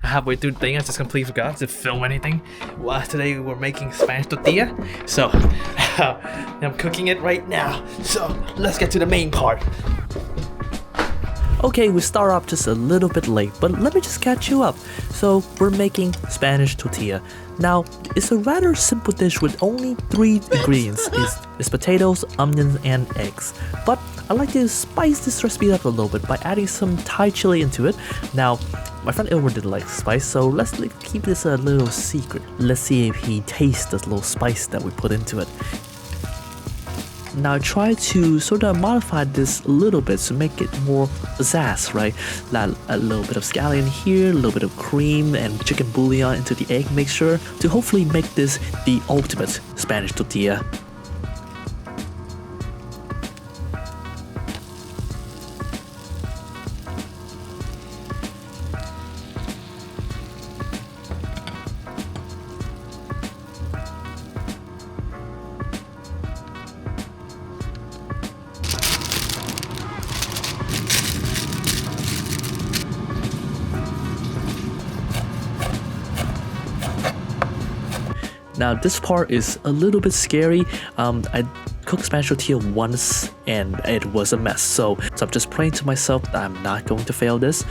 halfway through the thing, I just completely forgot to film anything. Well, today we're making Spanish tortilla, so I'm cooking it right now. So let's get to the main part. Okay, we start off just a little bit late, but let me just catch you up. So we're making Spanish tortilla. Now, it's a rather simple dish with only 3 ingredients. It's potatoes, onions, and eggs. But I like to spice this recipe up a little bit by adding some Thai chili into it. Now, my friend Ilmer didn't like spice, so let's keep this a little secret. Let's see if he tastes this little spice that we put into it. Now I try to sort of modify this a little bit to make it more pizzazz, right? A little bit of scallion here, a little bit of cream and chicken bouillon into the egg mixture to hopefully make this the ultimate Spanish tortilla. Now this part is a little bit scary. I cooked Spanish tortilla once and it was a mess. So I'm just praying to myself that I'm not going to fail this.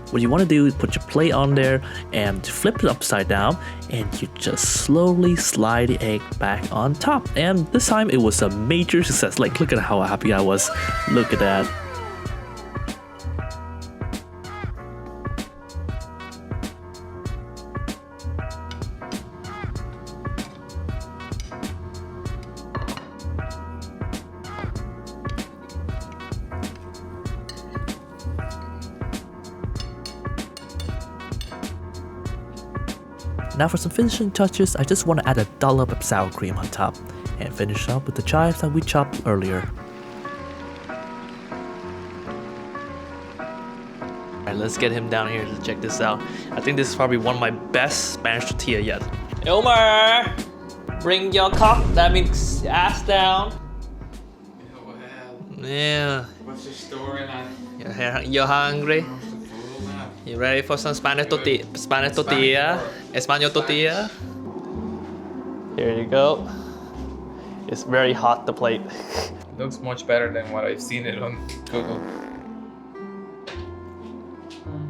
What you want to do is put your plate on there and flip it upside down, and you just slowly slide the egg back on top. And this time it was a major success. Like, look at how happy I was. Look at that. Now for some finishing touches, I just want to add a dollop of sour cream on top and finish up with the chives that we chopped earlier. Alright, let's get him down here to check this out. I think this is probably one of my best Spanish tortilla yet. Ilmer, bring your cock, that means ass down. Yeah. What's the story, man? You're hungry? You ready for some Spanish tortilla? Español tortilla? Here you go. It's very hot, the plate. Looks much better than what I've seen it on Google.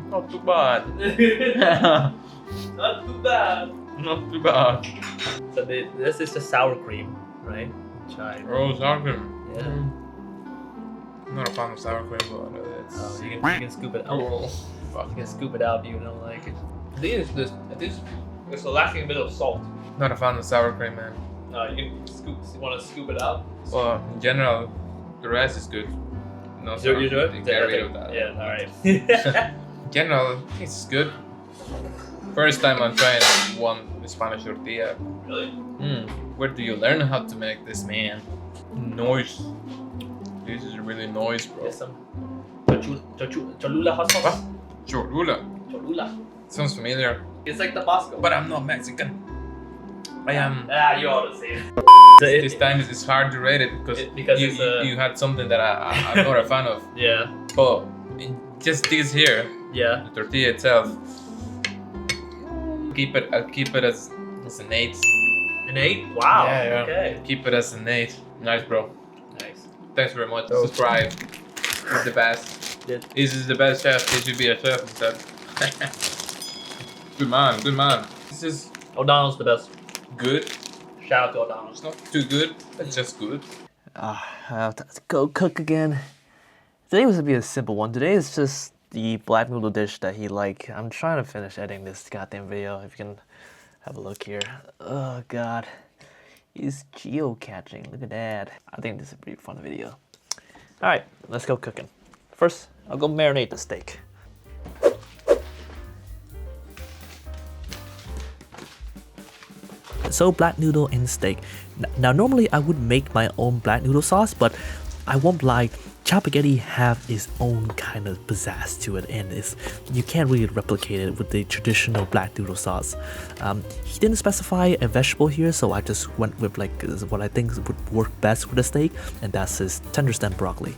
Not too bad. Not too bad. Not too bad. So this is the sour cream, right? Chive. Oh, sour cream. Yeah. I'm not a fan of sour cream, but it's... Oh, you can scoop it out. Oh, fuck. You can scoop it out if you don't like it. I think it's lacking a bit of salt. Not a fan of sour cream, man. No, you can scoop. You want to scoop it out? Well, in general, the rest is good. No sour You do it? cream. Get rid of that. Yeah, alright. In general, it's good. First time I'm trying one Spanish tortilla. Really? Where do you learn how to make this, man? Noise. This is really noise, bro. There's some Cholula hot sauce. What? Cholula. Cholula. Sounds familiar. It's like Tabasco. But I'm not Mexican. I am. You ought to say it. This time it's hard to rate it because you had something that I'm not a fan of. Yeah. But just this here, Yeah. the tortilla itself, I'll keep it as an 8. An 8? Wow. Yeah. Okay. Keep it as an 8. Nice, bro. Nice. Thanks very much. Subscribe. It's the best. Yeah. This is the best chef. He should be a chef instead. Good man. Good man. This is O'Donnell's the best. good. Shout out to O'Donnell's. It's not too good. It's just good. I have to go cook again. Today was gonna be a simple one. Today is just the black noodle dish that he liked. I'm trying to finish editing this goddamn video. If you can have a look here. Oh god. He's geocaching. Look at that. I think this is a pretty fun video. Alright, let's go cooking. First, I'll go marinate the steak. So black noodle and steak. Now normally I would make my own black noodle sauce, but I won't lie, Chopaghetti have its own kind of pizzazz to it, and you can't really replicate it with the traditional black noodle sauce. He didn't specify a vegetable here, so I just went with like what I think would work best with the steak, and that's his tender stem broccoli.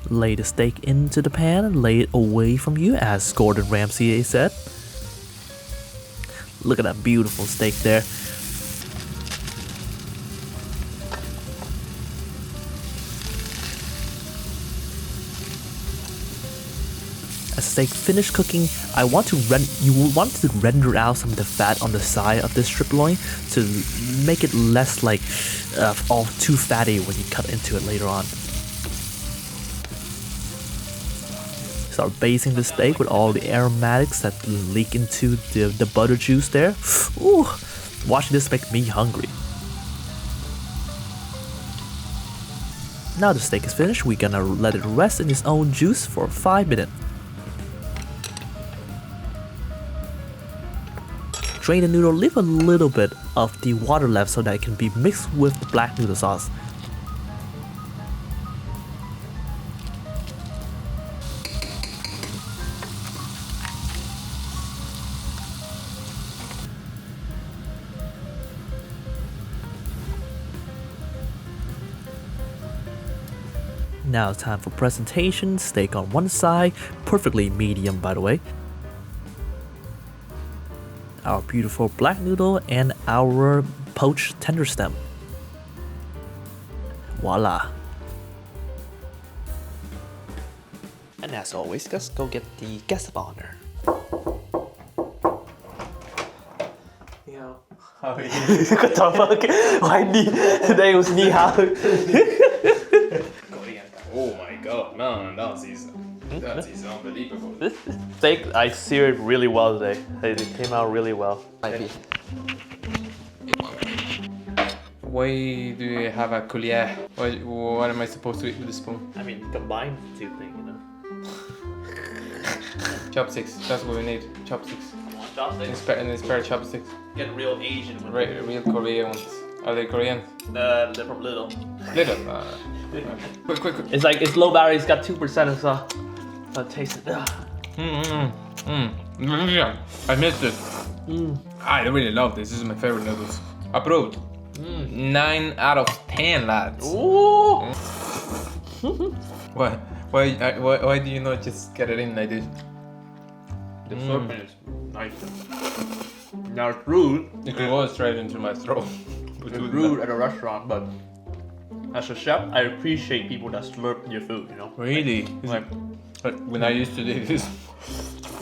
Lay the steak into the pan and lay it away from you, as Gordon Ramsay said. Look at that beautiful steak there. As steak finished cooking, you will want to render out some of the fat on the side of the strip loin to make it less like all too fatty when you cut into it later on. Start basting the steak with all the aromatics that leak into the butter juice there. Ooh, watching this make me hungry. Now the steak is finished, we're gonna let it rest in its own juice for 5 minutes. Drain the noodle, leave a little bit of the water left so that it can be mixed with the black noodle sauce. Now time for presentation. Steak on one side, perfectly medium by the way. Our beautiful black noodle and our poached tender stem. Voila. And as always, let's go get the guest of honor. How are you? What the fuck? Why today was ni hao. Oh my god, man, that is unbelievable. This steak, I seared really well today. It came out really well. Why do you have a collier? What am I supposed to eat with a spoon? I mean, combine the two things, you know. Chopsticks, that's what we need. Chopsticks. Chopsticks? And a spare chopsticks. Get real Asian with Real Korean ones. Are they Korean? they're from Little. Little. Quick. It's low battery, it's got 2% so taste it. I missed it. I really love this. This is my favorite noodles. Approved. 9 out of 10, lads. Ooh. Why do you not just get it in like this? The serpent is nice. Now it's rude. You can go straight into my throat. It's rude at a restaurant, but as a chef, I appreciate people that slurp your food, you know? Really? But when I used to do this,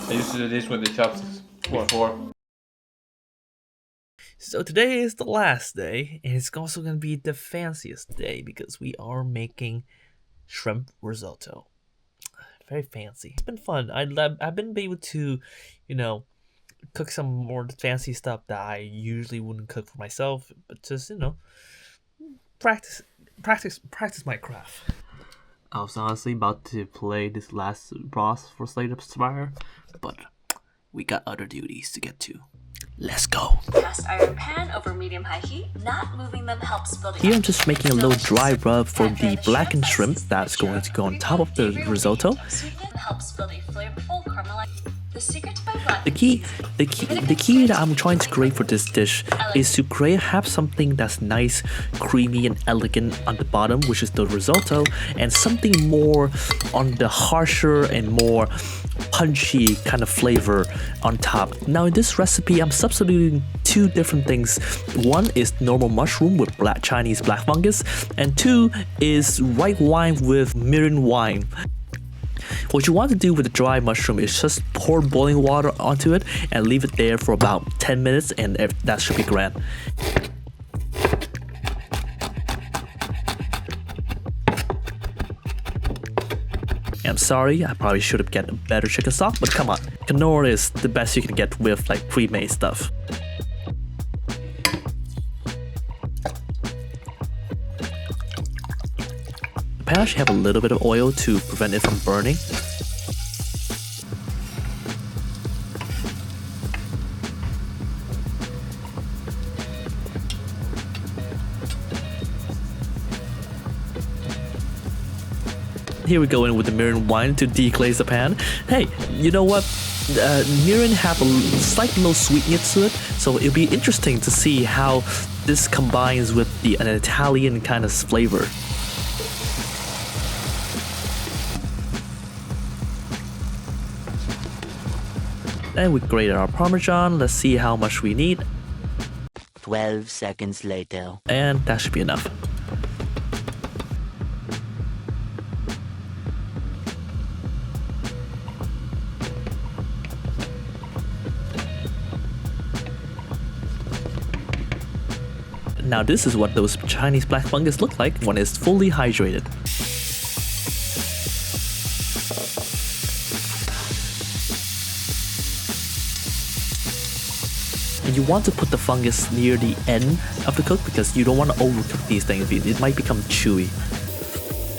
with the chopsticks before. So today is the last day, and it's also going to be the fanciest day because we are making shrimp risotto. Very fancy. It's been fun. I've been able to, cook some more fancy stuff that I usually wouldn't cook for myself, but just, practice my craft. I was honestly about to play this last boss for Slay the Spire, but we got other duties to get to. Let's go. Cast iron pan over medium-high heat. Not moving them helps build. Here I'm just making a little dry rub for the blackened shrimp that's going to go on top of the risotto. Helps build a flavorful caramelized. The secret to my blood. The key that I'm trying to create for this dish is to have something that's nice, creamy, and elegant on the bottom, which is the risotto, and something more on the harsher and more punchy kind of flavor on top. Now in this recipe, I'm substituting two different things. One is normal mushroom with Chinese black fungus, and two is white wine with mirin wine. What you want to do with the dry mushroom is just pour boiling water onto it and leave it there for about 10 minutes, and that should be grand. I'm sorry, I probably should have gotten a better chicken stock, but come on, canola is the best you can get with like pre-made stuff. The pan should have a little bit of oil to prevent it from burning. Here we go in with the mirin wine to deglaze the pan. Hey, you know what? Mirin have a slight little sweetness to it, so it'll be interesting to see how this combines with an Italian kind of flavor. And we grated our Parmesan. Let's see how much we need. 12 seconds later. And that should be enough. Now this is what those Chinese black fungus look like when it's fully hydrated. You want to put the fungus near the end of the cook because you don't want to overcook these things. It might become chewy.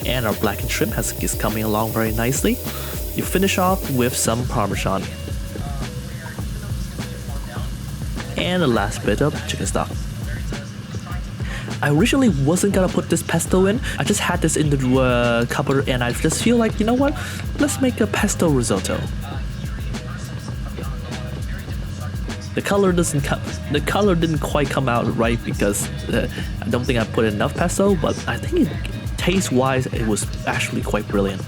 And our blackened shrimp is coming along very nicely. You finish off with some Parmesan. And the last bit of chicken stock. I originally wasn't gonna put this pesto in. I just had this in the cupboard and I just feel like, you know what? Let's make a pesto risotto. The color didn't quite come out right because I don't think I put enough pesto, but I think taste-wise it was actually quite brilliant.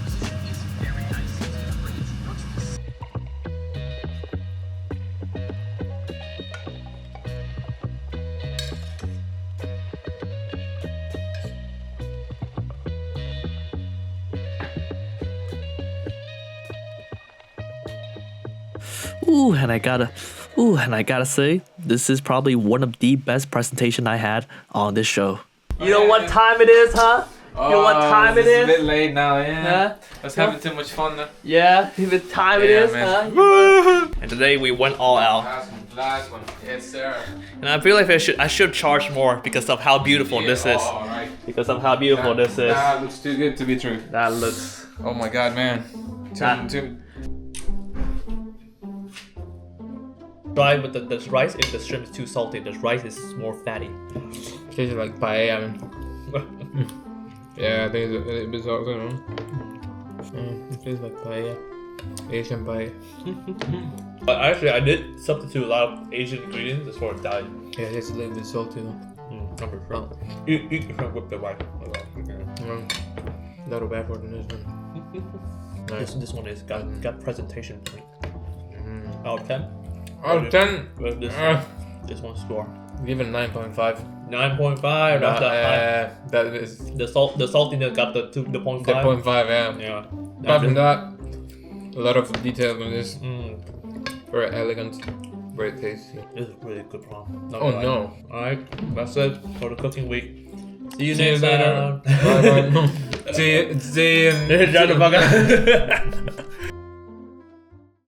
Ooh, and I gotta say, this is probably one of the best presentation I had on this show. You know what time it is, huh? You know what time it It's a is? bit late now, yeah. Huh? I was having too much fun though. Yeah, the time it Yeah, is, man. huh? And today we went all out. Last one. Yes, sir. And I feel like I should charge more because of how beautiful this is. Oh, right. Because of how beautiful this is. That looks too good to be true. That looks... Oh my god, man. Try with the rice if the shrimp is too salty. The rice is more fatty. Tastes like paella, man. Yeah, I think it's a little bit salty, no? It tastes like paella. Asian paella. But actually, I did substitute a lot of Asian ingredients as far as diet. Yeah, it's a little bit salty though. Number shrimp. Eat the shrimp with the rice. Little better than this one. Nice. This one is got presentation point. Out of 10. Out of 10. With this one score. Give it 9.5. 9.5. That's the high. That is The saltiness got the 0.5. the 0.5, yeah. Yeah. Apart from that, a lot of detail on this. Very elegant, very tasty. This is really good prom. Oh no. Alright, that's it for the cooking week. See you See you next later. time. Bye bye. See you. Shut the fuck up.